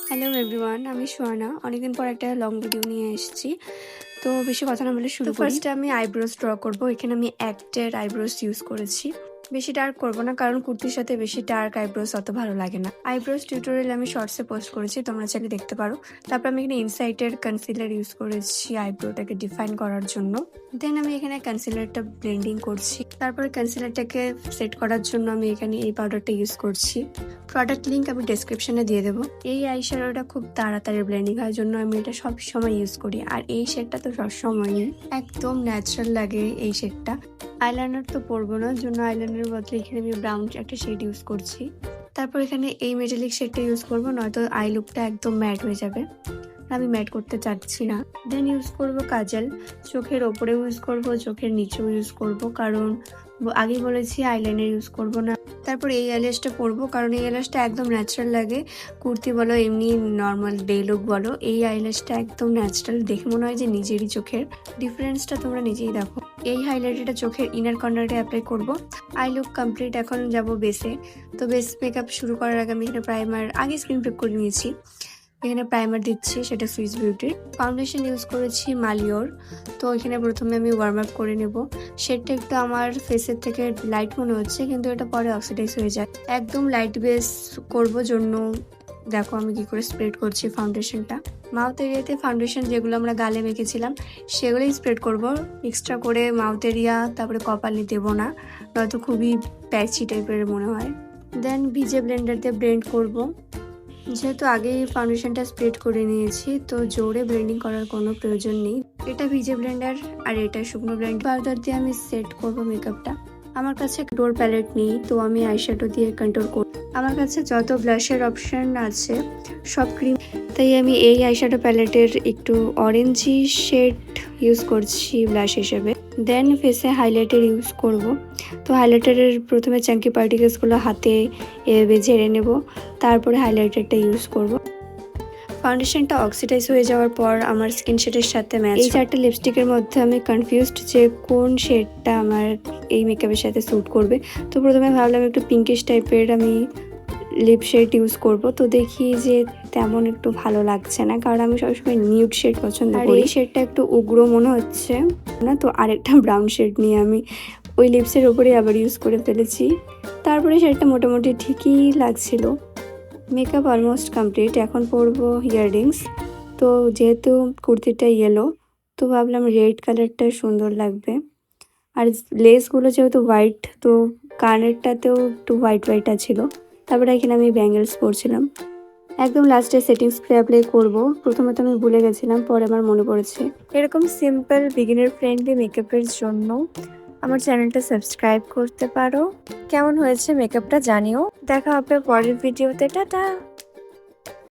Hello everyone, আমি সুহানা। অনেকদিন পর একটা লং ভিডিও নিয়ে এসেছি। তো বেশি কথা না বলে শুরু করি। ফার্স্টে আমি আইব্রোজ ড্র করব। এখানে আমি অ্যাক্টের আইব্রোজ ইউজ করেছি। বেশি ডার্ক করব না, কারণ কুর্তির সাথে বেশি ডার্ক আইব্রোজ অত ভালো লাগে না। আইব্রোজ টিউটোরিয়াল আমি শর্টসে পোস্ট করেছি, তোমরা চাইলে দেখতে পারো। তারপর আমি এখানে ইনসাইটের কনসিলার ইউজ করেছি আইব্রোটাকে ডিফাইন করার জন্য। দেন আমি এখানে কনসিলারটা ব্লেন্ডিং করছি। তারপরে কনসিলারটাকে সেট করার জন্য আমি এখানে এই পাউডারটা ইউজ করছি। প্রোডাক্ট লিঙ্ক আমি ডেসক্রিপশনে দিয়ে দেবো। এই আইশ্যাডোটা খুব তাড়াতাড়ি ব্লেন্ডিং হয় জন্য আমি এটা সব সময় ইউজ করি। আর এই শেডটা তো সবসময়ই একদম ন্যাচারাল লাগে এই শেডটা। আইলাইনার তো পরবো না, জন্য আইলাইনারের বদলে এখানে আমি ব্রাউন একটা শেড ইউজ করছি। তারপর এখানে এই মেটালিক শেডটা ইউজ করবো, নয়তো আই লুকটা একদম ম্যাট হয়ে যাবে। আমি ম্যাট করতে চাচ্ছি না। দেন ইউজ করব কাজল। চোখের ওপরেও ইউজ করব, চোখের নিচেও ইউজ করব, কারণ আগেই বলেছি আইলাইনার ইউজ করব না। তারপর এই আইল্যাশটা পরবো, কারণ এই আইল্যাশটা একদম ন্যাচারাল লাগে। কুর্তি বলো, এমনি নর্মাল ডে লুক বলো, এই আইল্যাশটা একদম ন্যাচারাল। দেখে মনে হয় যে নিজেরই চোখের। ডিফারেন্সটা তোমরা নিজেই দেখো। এই হাইলাইটারটা চোখের ইনার কর্নারে অ্যাপ্লাই করব। I look complete. এখন যাব বেসে। তো বেস মেকআপ শুরু করার আগে আমি এখানে প্রাইমার আগে স্ক্রিন প্রেপ করে নিয়েছি। এখানে প্রাইমার দিচ্ছি, সেটা সুইস বিউটির। ফাউন্ডেশন ইউজ করেছি মালিওর। তো এখানে প্রথমে আমি ওয়ার্ম আপ করে নেব। শেডটা একটু আমার ফেসের থেকে লাইট মনে হচ্ছে, কিন্তু এটা পরে অক্সিডাইজ হয়ে যায়। একদম লাইট বেস করব জন্য দেখো আমি কি করে স্প্রেড করছি ফাউন্ডেশনটা। মাউথ এরিয়াতে ফাউন্ডেশন যেগুলো আমরা গালে মেখেছিলাম সেগুলোই স্প্রেড করব। এক্সট্রা করে মাউথ এরিয়া তারপরে কপালে দেবো না, নয়তো খুবই প্যাচি টাইপের মনে হয়। দেন ভিজে ব্লেন্ডার দিয়ে ব্লেন্ড করব। যেহেতু আগেই ফাউন্ডেশনটা স্প্রেড করে নিয়েছি, তো জোরে ব্লেন্ডিং করার কোনো প্রয়োজন নেই। এটা ভিজে ব্লেন্ডার আর এটা শুকনো ব্লেন্ড পাউডার দিয়ে আমি সেট করব মেকআপটা। আমার কাছে ডোর প্যালেট নেই, তো আমি আইশ্যাডো দিয়ে কন্ট্রোল করব। আমার কাছে যত ব্লাশের অপশন আছে সব ক্রিম, তাই আমি এই আইশ্যাডো প্যালেটের একটু অরেঞ্জি শেড ইউজ করছি ব্লাশ হিসেবে। দেন ফেসে হাইলাইটার ইউজ করব। তো হাইলাইটারের প্রথমে চাঙ্কি পার্টিকেলসগুলো হাতে ঝেড়ে নেব, তারপরে হাইলাইটারটা ইউজ করব। ফাউন্ডেশনটা অক্সিডাইজ হয়ে যাওয়ার পর আমার স্কিন শেডের সাথে ম্যাচ। এই চারটে লিপস্টিকের মধ্যে আমি কনফিউজড যে কোন শেডটা আমার এই মেকআপের সাথে স্যুট করবে। তো প্রথমে ভাবলাম একটু পিঙ্কিশ টাইপের আমি লিপ শেড ইউজ করব। তো দেখি যে তেমন একটু ভালো লাগছে না, কারণ আমি সবসময় নিউড শেড পছন্দ করি। এই শেডটা একটু উগ্র মনে হচ্ছে না, তো আরেকটা ব্রাউন শেড নিয়ে আমি ওই লিপসের ওপরে আবার ইউজ করে ফেলেছি। তারপরে শেডটা মোটামুটি ঠিকই লাগছিল। Makeup almost complete. এখন পরবো ইয়াররিংস। তো যেহেতু কুর্তিটা ইয়েলো, তো ভাবলাম রেড কালারটা সুন্দর লাগবে। আর লেসগুলো যেহেতু হোয়াইট, তো কানেরটাতেও একটু হোয়াইট হোয়াইট ছিল। তারপরে এখানে আমি ব্যাঙ্গেলস পরছিলাম। একদম লাস্টে সেটিং স্প্রে অ্যাপ্লাই করবো। প্রথমে তো আমি ভুলে গেছিলাম, পরে আমার মনে পড়েছে। এরকম সিম্পল বিগিনার ফ্রেন্ডলি মেকআপের জন্য আমার চ্যানেলটা সাবস্ক্রাইব করতে পারো। কেমন হয়েছে মেকআপটা জানিও। দেখা হবে পরের ভিডিওতে। টাটা।